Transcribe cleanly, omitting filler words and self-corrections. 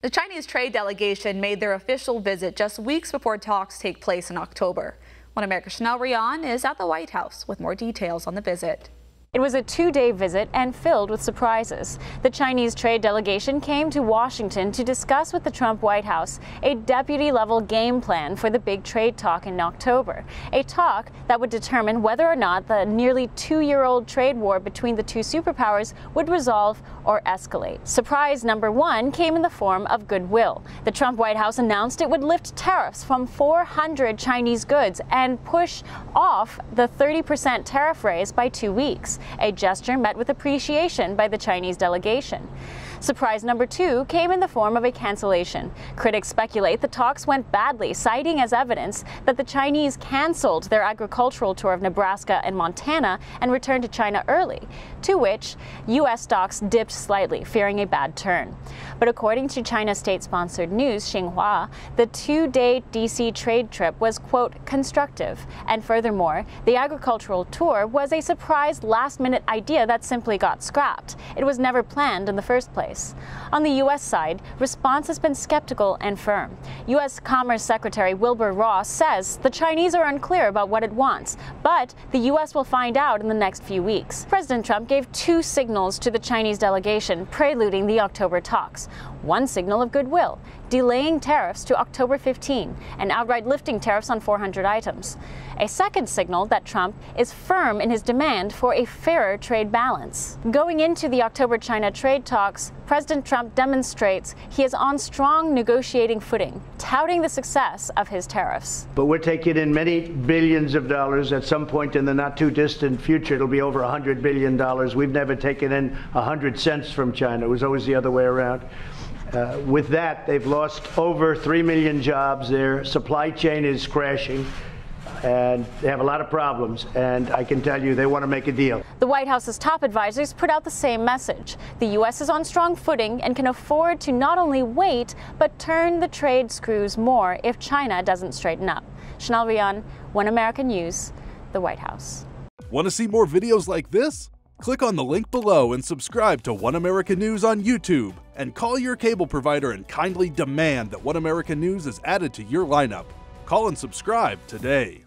The Chinese trade delegation made their official visit just weeks before talks take place in October. One America's Rion is at the White House with more details on the visit. It was a two-day visit and filled with surprises. The Chinese trade delegation came to Washington to discuss with the Trump White House a deputy-level game plan for the big trade talk in October, a talk that would determine whether or not the nearly two-year-old trade war between the two superpowers would resolve or escalate. Surprise number one came in the form of goodwill. The Trump White House announced it would lift tariffs from 400 Chinese goods and push off the 30% tariff raise by 2 weeks. A gesture met with appreciation by the Chinese delegation. Surprise number two came in the form of a cancellation. Critics speculate the talks went badly, citing as evidence that the Chinese canceled their agricultural tour of Nebraska and Montana and returned to China early, to which U.S. stocks dipped slightly, fearing a bad turn. But according to China state-sponsored news, Xinhua, the two-day D.C. trade trip was, quote, constructive. And furthermore, the agricultural tour was a surprise last-minute idea that simply got scrapped. It was never planned in the first place. On the U.S. side, response has been skeptical and firm. U.S. Commerce Secretary Wilbur Ross says the Chinese are unclear about what it wants, but the U.S. will find out in the next few weeks. President Trump gave two signals to the Chinese delegation, preluding the October talks. One signal of goodwill, delaying tariffs to October 15 and outright lifting tariffs on 400 items. A second signal that Trump is firm in his demand for a fairer trade balance. Going into the October China trade talks, President Trump demonstrates he is on strong negotiating footing, touting the success of his tariffs. But we're taking in many billions of dollars. At some point in the not too distant future, it'll be over $100 billion. We've never taken in 100 cents from China. It was always the other way around. With that, they've lost over 3 million jobs. Their supply chain is crashing, and they have a lot of problems. And I can tell you, they want to make a deal. The White House's top advisors put out the same message. The U.S. is on strong footing and can afford to not only wait, but turn the trade screws more if China doesn't straighten up. Rion, One America News, the White House. Want to see more videos like this? Click on the link below and subscribe to One America News on YouTube, and call your cable provider and kindly demand that One America News is added to your lineup. Call and subscribe today.